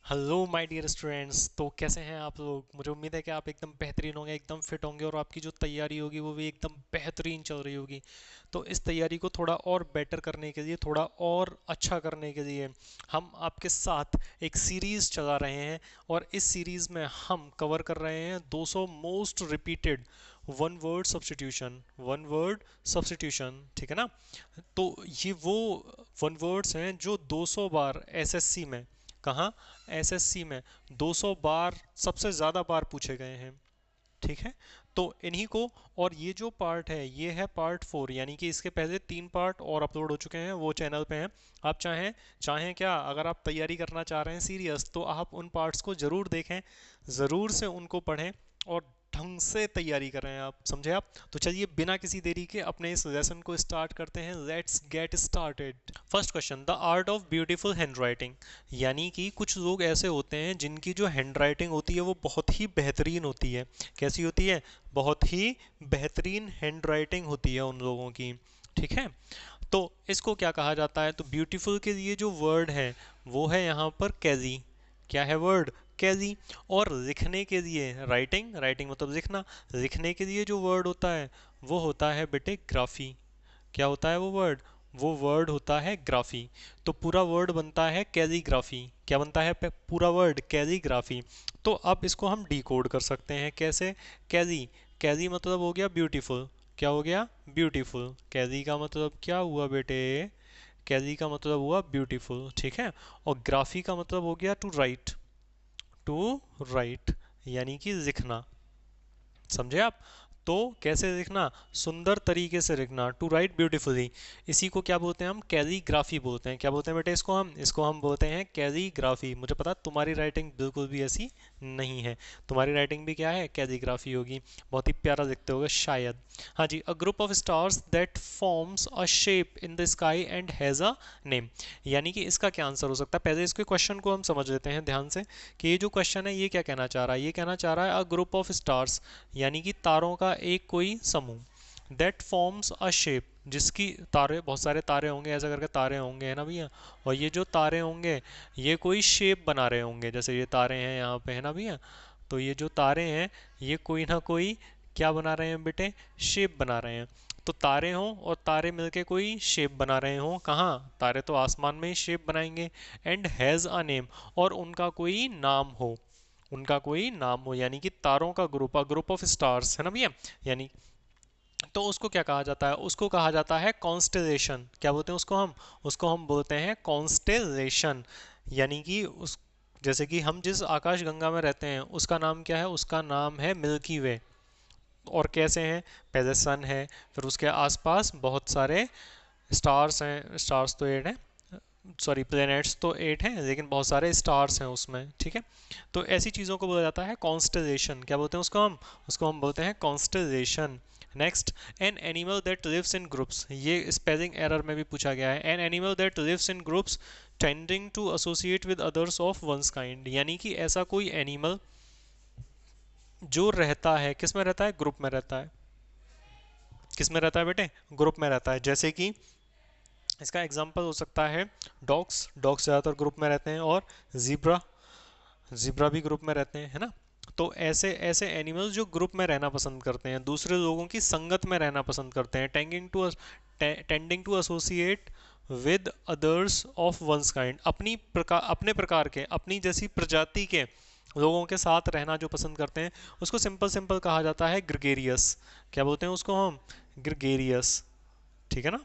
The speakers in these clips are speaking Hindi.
Hello my dear students. तो कैसे हैं आप लोग? मुझे उम्मीद है कि आप एकदम बेहतरीन होंगे, एकदम फिट होंगे और आपकी जो तैयारी होगी वो भी एकदम बेहतरीन चल रही होगी। तो इस तैयारी को थोड़ा और बेटर करने के लिए, थोड़ा और अच्छा करने के लिए हम आपके साथ एक सीरीज़ चला रहे हैं। और इस सीरीज़ में हम कवर कर रहे हैं 200 most repeated one word substitution, ठीक है ना? तो ये वो वन वर्ड्स हैं जो 200 बार एसएससी में, कहाँ, एसएससी में 200 बार, सबसे ज़्यादा बार पूछे गए हैं। ठीक है। तो इन्हीं को, और ये जो पार्ट है ये है पार्ट 4, यानी कि इसके पहले 3 पार्ट और अपलोड हो चुके हैं, वो चैनल पे हैं। आप चाहें चाहें क्या, अगर आप तैयारी करना चाह रहे हैं सीरियस, तो आप उन पार्ट्स को ज़रूर देखें, ज़रूर से उनको पढ़ें और ढंग से तैयारी करें। आप समझे आप? तो चलिए बिना किसी देरी के अपने इस लेसन को स्टार्ट करते हैं। Let's get started. First question, the art of beautiful hand writing. यानी कि कुछ लोग ऐसे होते हैं जिनकी जो हैंड राइटिंग होती है वो बहुत ही बेहतरीन होती है। कैसी होती है? बहुत ही बेहतरीन हैंड राइटिंग होती है उन लोगों की। ठीक है। तो इसको क्या कहा जाता है? तो ब्यूटीफुल के लिए जो वर्ड है वो है यहाँ पर कैजी। क्या है वर्ड? कैजी। और लिखने के लिए, राइटिंग, राइटिंग मतलब लिखना, लिखने के लिए जो वर्ड होता है वो होता है बेटे ग्राफी। क्या होता है वो वर्ड? वो वर्ड होता है ग्राफी। तो पूरा वर्ड बनता है कैलीग्राफी। क्या बनता है पूरा वर्ड? कैलीग्राफी। तो अब इसको हम डिकोड कर सकते हैं कैसे? कैली, कैली मतलब हो गया ब्यूटीफुल। क्या हो गया? ब्यूटीफुल। कैली का मतलब क्या हुआ बेटे? कैली का मतलब हुआ ब्यूटीफुल। ठीक है। और ग्राफी का मतलब हो गया टू राइट। टू राइट यानी कि लिखना। समझे आप? तो कैसे लिखना? सुंदर तरीके से लिखना, टू राइट ब्यूटीफुली। इसी को क्या बोलते हैं हम? कैलीग्राफी बोलते हैं। क्या बोलते हैं बेटे इसको हम बोलते हैं कैलीग्राफी। मुझे पता तुम्हारी राइटिंग बिल्कुल भी ऐसी नहीं है, तुम्हारी राइटिंग भी क्या है? कैलीग्राफी होगी। बहुत ही प्यारा लिखते होगे शायद। हाँ जी। A group of stars that forms a shape in the sky and has a name. यानी कि इसका क्या आंसर हो सकता है? पहले इसके क्वेश्चन को हम समझ लेते हैं ध्यान से कि ये जो क्वेश्चन है ये क्या कहना चाह रहा है। ये कहना चाह रहा है अ ग्रुप ऑफ स्टार्स, यानी कि तारों का एक कोई समूह, दैट फॉर्म्स अ शेप, जिसकी, तारे, बहुत सारे तारे होंगे, ऐसा करके तारे होंगे, है ना भैया? और ये जो तारे होंगे ये कोई शेप बना रहे होंगे, जैसे ये तारे हैं यहाँ पे, है ना भैया? तो ये जो तारे हैं ये कोई ना कोई क्या बना रहे हैं बेटे? शेप बना रहे हैं। तो तारे हों और तारे मिलके कोई शेप बना रहे हों, कहाँ? तारे तो आसमान में ही शेप बनाएंगे। एंड हैज़ अ नेम, और उनका कोई नाम हो, उनका कोई नाम हो, यानी कि तारों का group, a group of stars, है ना भैया? यानी, तो उसको क्या कहा जाता है? उसको कहा जाता है कॉन्स्टेलेशन। क्या बोलते हैं उसको हम बोलते हैं कॉन्स्टेलेशन। यानी कि उस, जैसे कि हम जिस आकाश गंगा में रहते हैं उसका नाम क्या है? उसका नाम है मिल्की वे। और कैसे हैं? पहले सन है, फिर उसके आसपास बहुत सारे स्टार्स हैं। स्टार्स तो 8 हैं, सॉरी प्लैनेट्स तो 8 हैं, लेकिन बहुत सारे स्टार्स हैं उसमें। ठीक है। तो ऐसी चीज़ों को बोला जाता है कॉन्स्टेलेशन। क्या बोलते हैं उसको हम बोलते हैं constellation. Next, an animal that lives in groups. ये स्पेलिंग एरर में भी पूछा गया है। An animal that lives in groups tending to associate with others of one's kind. यानी कि ऐसा कोई एनिमल जो रहता है, किस में रहता है? ग्रुप में रहता है। किस में रहता है बेटे? ग्रुप में रहता है। जैसे कि इसका एग्जाम्पल हो सकता है डॉग्स, डॉग्स ज़्यादातर ग्रुप में रहते हैं, और जीब्रा, जिब्रा भी ग्रुप में रहते हैं, है ना? तो ऐसे ऐसे एनिमल्स जो ग्रुप में रहना पसंद करते हैं, दूसरे लोगों की संगत में रहना पसंद करते हैं, tending to associate with others of one's kind, अपने प्रकार के, अपनी जैसी प्रजाति के लोगों के साथ रहना जो पसंद करते हैं, उसको सिंपल सिंपल कहा जाता है ग्रेगेरियस। क्या बोलते हैं उसको हम? ग्रेगेरियस। ठीक है ना?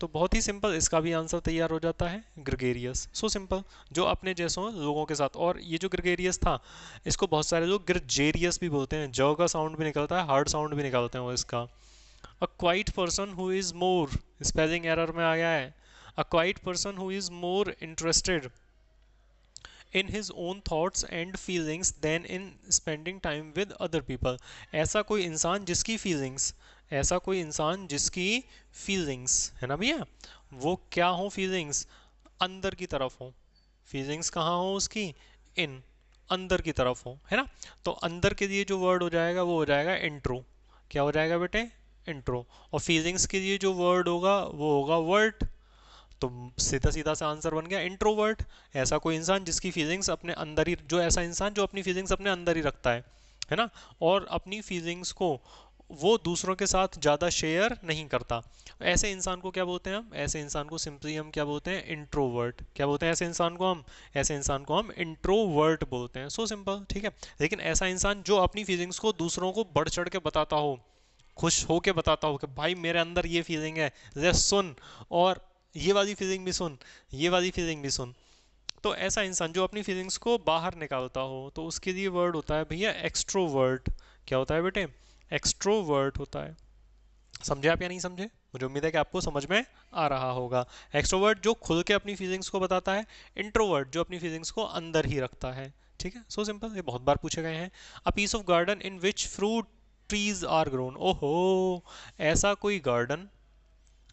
तो बहुत ही सिंपल इसका भी आंसर तैयार हो जाता है, ग्रेगेरियस। सो सिंपल, जो अपने जैसों लोगों के साथ। और ये जो ग्रेगेरियस था, इसको बहुत सारे लोग ग्रजेरियस भी बोलते हैं। ज का साउंड भी निकलता है, हार्ड साउंड भी निकालते हैं वो इसका। A quiet person who is more, spelling error में आ गया है। A quiet person who is more interested in his own thoughts and feelings than in spending time with other people. ऐसा कोई इंसान जिसकी फीलिंग्स, ऐसा कोई इंसान जिसकी फीलिंग्स, है ना भैया? वो क्या हो? फीलिंग्स अंदर की तरफ हो। फीलिंग्स कहाँ हो उसकी? इन, अंदर की तरफ हो, है ना? तो अंदर के लिए जो वर्ड हो जाएगा वो हो जाएगा इंट्रो। क्या हो जाएगा बेटे? इंट्रो। और फीलिंग्स के लिए जो वर्ड होगा वो होगा वर्ट। तो सीधा सीधा सा आंसर बन गया इंट्रोवर्ट। ऐसा कोई इंसान जिसकी फीलिंग्स अपने अंदर ही, जो ऐसा इंसान जो अपनी फीलिंग्स अपने अंदर ही रखता है ना, और अपनी फीलिंग्स को वो दूसरों के साथ ज़्यादा शेयर नहीं करता। ऐसे इंसान को क्या बोलते हैं हम? ऐसे इंसान को सिंपली हम क्या बोलते हैं? इंट्रोवर्ट। क्या बोलते हैं ऐसे इंसान को हम? ऐसे इंसान को हम इंट्रोवर्ट बोलते हैं। सो सिंपल, ठीक है। लेकिन ऐसा इंसान जो अपनी फीलिंग्स को दूसरों को बढ़ चढ़ के बताता हो, खुश हो के बताता हो कि भाई मेरे अंदर ये फीलिंग है, जरा सुन, और ये वाली फीलिंग भी सुन, ये वाली फीलिंग भी सुन। तो ऐसा इंसान जो अपनी फीलिंग्स को बाहर निकालता हो, तो उसके लिए वर्ड होता है भैया एक्सट्रोवर्ट। क्या होता है बेटे? एक्सट्रोवर्ट होता है। समझे आप या नहीं समझे? मुझे उम्मीद है कि आपको समझ में आ रहा होगा। एक्सट्रोवर्ट जो खुल के अपनी फीलिंग्स को बताता है, इंट्रोवर्ट जो अपनी फीलिंग्स को अंदर ही रखता है। ठीक है, सो सिंपल, ये बहुत बार पूछे गए हैं। A piece of garden in which fruit trees are grown. ओहो, ऐसा कोई गार्डन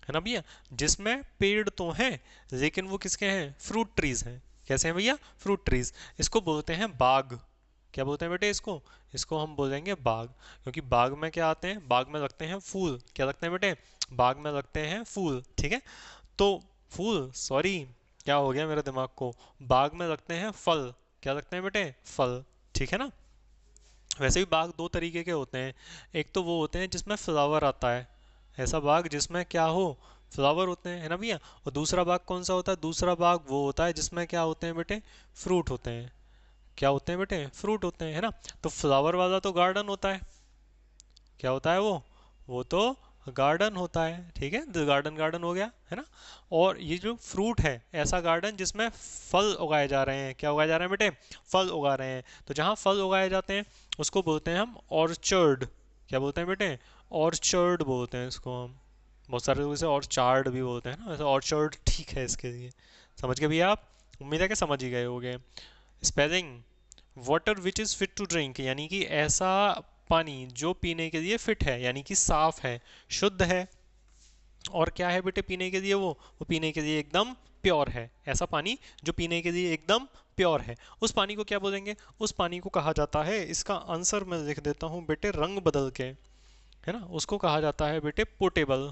है ना भैया जिसमें पेड़ तो हैं लेकिन वो किसके हैं? फ्रूट ट्रीज हैं। कैसे हैं भैया? Fruit trees. इसको बोलते हैं बाग। क्या बोलते हैं बेटे इसको? इसको हम बोलेंगे बाग, क्योंकि बाग में क्या आते हैं? बाग में लगते हैं फूल। क्या लगते हैं बेटे? बाग में लगते हैं फूल, ठीक है। तो फूल, सॉरी, क्या हो गया मेरे दिमाग को, बाग में लगते हैं फल। क्या लगते हैं बेटे? फल, ठीक है ना। वैसे भी बाग दो तरीके के होते हैं। एक तो वो होते हैं जिसमें फ्लावर आता है, ऐसा बाग जिसमें क्या हो? फ्लावर होते हैं, है ना भैया। और दूसरा बाग कौन सा होता है? दूसरा बाग वो होता है जिसमें क्या होते हैं बेटे? फ्रूट होते हैं। क्या होते हैं बेटे? फ्रूट होते हैं, है ना। तो फ्लावर वाला तो गार्डन होता है। क्या होता है वो तो गार्डन होता है, ठीक है। तो गार्डन गार्डन हो गया, है ना। और ये जो फ्रूट है, ऐसा गार्डन जिसमें फल उगाए जा रहे हैं। क्या उगाए जा रहे हैं बेटे? फल उगा रहे हैं। तो जहाँ फल उगाए जाते हैं उसको बोलते हैं हम ऑर्चर्ड। क्या बोलते हैं बेटे? ऑर्चर्ड बोलते हैं इसको हम। बहुत सारे लोग इसे ऑर्चार्ड भी बोलते हैं ना, वैसे ऑर्चर्ड ठीक है इसके लिए। समझ गए भैया आप? उम्मीद है कि समझ ही गए होंगे। Spelling, water which is fit to drink, यानी कि ऐसा पानी जो पीने के लिए फिट है, यानी कि साफ है, शुद्ध है। और क्या है बेटे पीने के लिए? वो पीने के लिए एकदम प्योर है। ऐसा पानी जो पीने के लिए एकदम प्योर है, उस पानी को क्या बोलेंगे? उस पानी को कहा जाता है, इसका आंसर मैं लिख देता हूँ बेटे रंग बदल के, है ना। उसको कहा जाता है बेटे पोटेबल।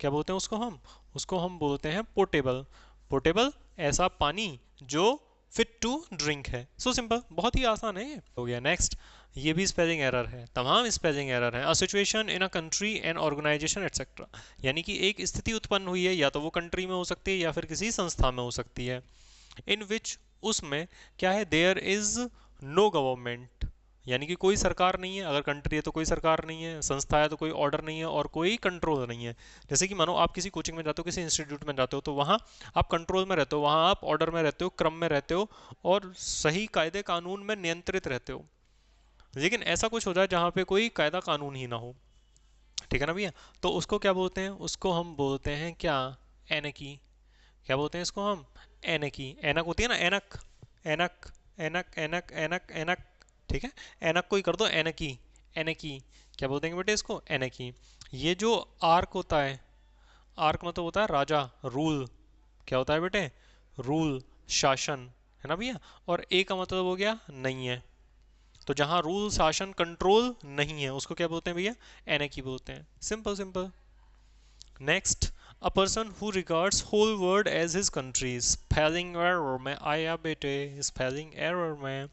क्या बोलते हैं उसको हम? उसको हम बोलते हैं पोटेबल। पोटेबल, ऐसा पानी जो फिट टू ड्रिंक है। सो सिंपल, बहुत ही आसान है ये। हो गया नेक्स्ट। ये भी स्पेलिंग एरर है, तमाम स्पेलिंग एरर है। A situation in a country and organisation etcetera, यानी कि एक स्थिति उत्पन्न हुई है, या तो वो कंट्री में हो सकती है या फिर किसी संस्था में हो सकती है। इन विच, उसमें क्या है? देयर इज नो गवर्नमेंट, यानी कि कोई सरकार नहीं है। अगर कंट्री है तो कोई सरकार नहीं है, संस्था है तो कोई ऑर्डर नहीं है, और कोई कंट्रोल नहीं है। जैसे कि मानो आप किसी कोचिंग में जाते हो, किसी इंस्टीट्यूट में जाते हो, तो वहाँ आप कंट्रोल में रहते हो, वहाँ आप ऑर्डर में रहते हो, क्रम में रहते हो, और सही कायदे कानून में नियंत्रित रहते हो। लेकिन ऐसा कुछ हो जाए जहाँ पे कोई कायदा कानून ही ना हो, ठीक है ना भैया, तो उसको क्या बोलते हैं? उसको हम बोलते हैं क्या? एनकी। क्या बोलते हैं इसको हम? एनकी। एनक होती है ना, एनक, एनक, एनक, एनक, एनक, एनक, ठीक है। एनक को ही कर दो एनकी, एनकी। क्या बोल देंगे बेटे इसको? एनकी। ये जो आर्क होता है, आर्क मतलब होता है राजा, रूल। क्या होता है बेटे? रूल, शासन, है ना भैया। और ए का मतलब हो गया नहीं है। तो जहां रूल, शासन, कंट्रोल नहीं है उसको क्या बोलते हैं भैया? एनकी बोलते हैं। Simple simple. Next, a person who regards whole world as his country. Spelling error में आया बेटे, स्पेलिंग एरर में।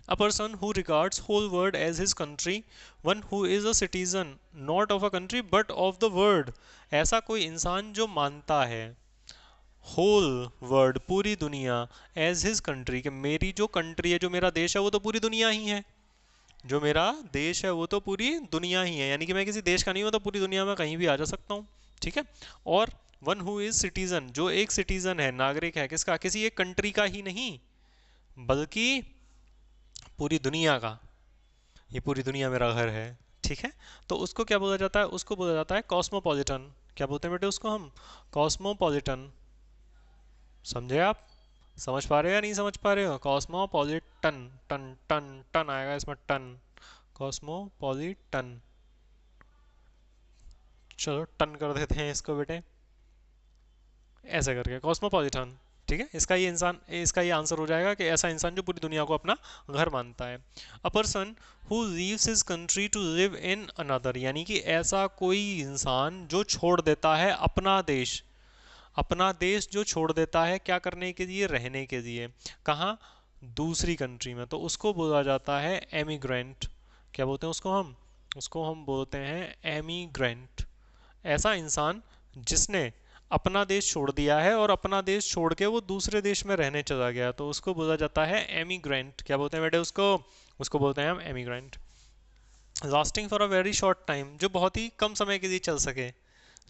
A person who regards whole world as his country, one who is a citizen not of a country but of the world। ऐसा कोई इंसान जो मानता है होल वर्ल्ड, पूरी दुनिया, एज हिज कंट्री, कि मेरी जो कंट्री है, जो मेरा देश है, वो तो पूरी दुनिया ही है। जो मेरा देश है वो तो पूरी दुनिया ही है, यानी कि मैं किसी देश का नहीं हूँ, तो पूरी दुनिया में कहीं भी आ जा सकता हूँ, ठीक है। और वन हु इज सिटीजन, जो एक सिटीजन है, नागरिक है, किसका? किसी एक कंट्री का ही नहीं, बल्कि पूरी दुनिया का। ये पूरी दुनिया मेरा घर है, ठीक है। तो उसको क्या बोला जाता है? उसको बोला जाता है कॉस्मोपॉलिटन। क्या बोलते हैं बेटे उसको हम? कॉस्मोपॉलिटन। समझे आप? समझ पा रहे हो या नहीं समझ पा रहे हो? कॉस्मोपॉलिटन, टन टन टन आएगा इसमें, टन। कॉस्मोपॉलिटन। चलो टन कर देते हैं इसको बेटे, ऐसे करके कॉस्मोपॉलिटन, ठीक है। इसका ये आंसर हो जाएगा कि ऐसा इंसान जो पूरी दुनिया को अपना घर मानता है। A person who leaves his country to live in another, यानी कि ऐसा कोई इंसान जो छोड़ देता है अपना देश, अपना देश जो छोड़ देता है क्या करने के लिए, रहने के लिए, कहाँ, दूसरी कंट्री में, तो उसको बोला जाता है एमिग्रेंट। क्या बोलते हैं उसको हम बोलते हैं एमिग्रेंट। ऐसा इंसान जिसने अपना देश छोड़ दिया है और अपना देश छोड़ के वो दूसरे देश में रहने चला गया, तो उसको बोला जाता है एमिग्रेंट। क्या बोलते हैं बेटे उसको, उसको बोलते हैं हम emigrant. Lasting for a very short time, जो बहुत ही कम समय के लिए चल सके,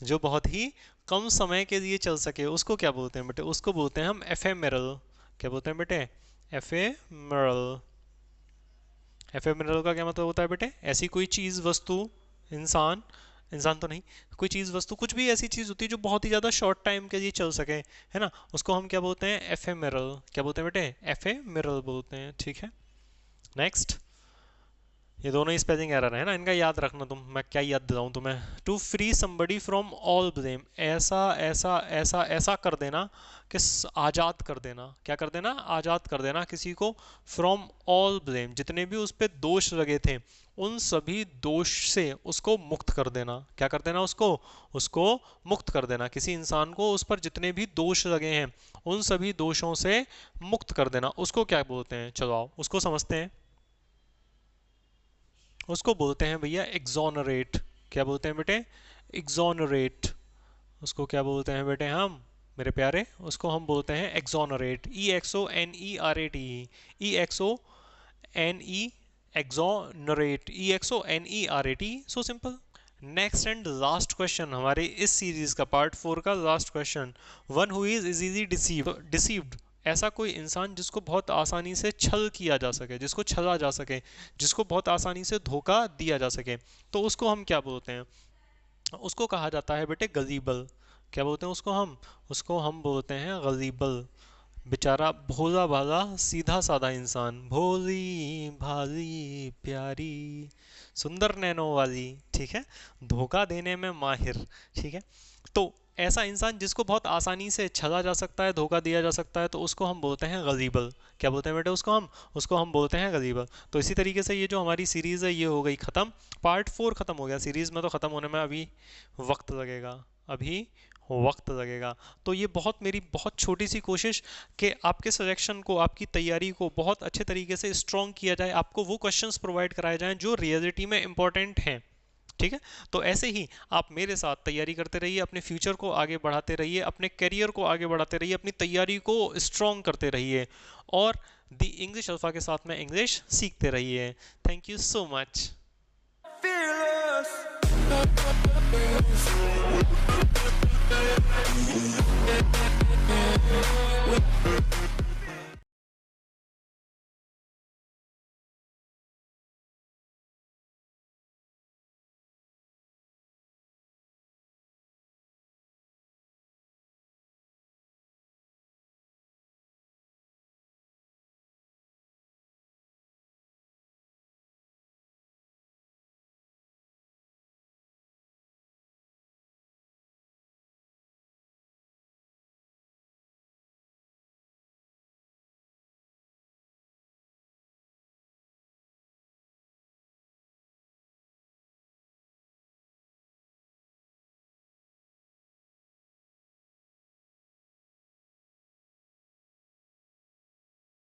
जो बहुत ही कम समय के लिए चल सके, उसको क्या बोलते हैं बेटे, उसको बोलते हैं हम एफेमेरल। क्या बोलते हैं बेटे, एफेमेरल। एफेमेरल का क्या मतलब होता है बेटे, ऐसी कोई चीज़, वस्तु, इंसान, इंसान तो नहीं, कोई चीज़, वस्तु, कुछ भी ऐसी चीज़ होती है जो बहुत ही ज़्यादा शॉर्ट टाइम के लिए चल सके, है ना, उसको हम क्या बोलते हैं, एफेमेरल। क्या बोलते हैं बेटे, एफेमेरल बोलते हैं। ठीक है, नेक्स्ट। ये दोनों ही स्पेलिंग एरर है ना, इनका याद रखना तुम, मैं क्या याद दिलाऊं तुम्हें। To free somebody from all blame, ऐसा ऐसा ऐसा ऐसा कर देना कि आज़ाद कर देना, क्या कर देना, आज़ाद कर देना किसी को, फ्रॉम ऑल ब्लेम, जितने भी उस पर दोष लगे थे उन सभी दोष से उसको मुक्त कर देना। क्या कर देना उसको, उसको मुक्त कर देना, किसी इंसान को उस पर जितने भी दोष लगे हैं उन सभी दोषों से मुक्त कर देना, उसको क्या बोलते हैं, चलो आओ उसको समझते हैं। उसको बोलते हैं भैया एग्जोनरेट। क्या बोलते हैं बेटे, एग्जोनरेट। उसको क्या बोलते हैं बेटे हम, मेरे प्यारे, उसको हम बोलते हैं exonerate. EXONERAT, EXONE, exonerate, EXONERAT, so simple. Next and last question हमारे इस सीरीज का पार्ट 4 का last question. One who is easily deceived, ऐसा कोई इंसान जिसको बहुत आसानी से छल किया जा सके, जिसको छला जा सके, जिसको बहुत आसानी से धोखा दिया जा सके, तो उसको हम क्या बोलते हैं, उसको कहा जाता है बेटे गलीबल। क्या बोलते हैं उसको हम बोलते हैं गलीबल। बेचारा भोला भाला सीधा साधा इंसान, भोली भाली प्यारी सुंदर नैनों वाली, ठीक है, धोखा देने में माहिर। ठीक है, तो ऐसा इंसान जिसको बहुत आसानी से छला जा सकता है, धोखा दिया जा सकता है, तो उसको हम बोलते हैं गलीबल। क्या बोलते हैं बेटे उसको हम बोलते हैं गलीबल। तो इसी तरीके से ये जो हमारी सीरीज़ है ये हो गई ख़त्म, पार्ट 4 ख़त्म हो गया। सीरीज़ में तो ख़त्म होने में अभी वक्त लगेगा, अभी वक्त लगेगा। तो ये मेरी बहुत छोटी सी कोशिश कि आपके सिलेक्शन को, आपकी तैयारी को बहुत अच्छे तरीके से स्ट्रॉन्ग किया जाए, आपको वो क्वेश्चंस प्रोवाइड कराए जाएं जो रियलिटी में इंपॉर्टेंट हैं। ठीक है, तो ऐसे ही आप मेरे साथ तैयारी करते रहिए, अपने फ्यूचर को आगे बढ़ाते रहिए, अपने करियर को आगे बढ़ाते रहिए, अपनी तैयारी को स्ट्रॉन्ग करते रहिए और दी इंग्लिश अल्फ़ा के साथ में इंग्लिश सीखते रहिए। Thank you so much.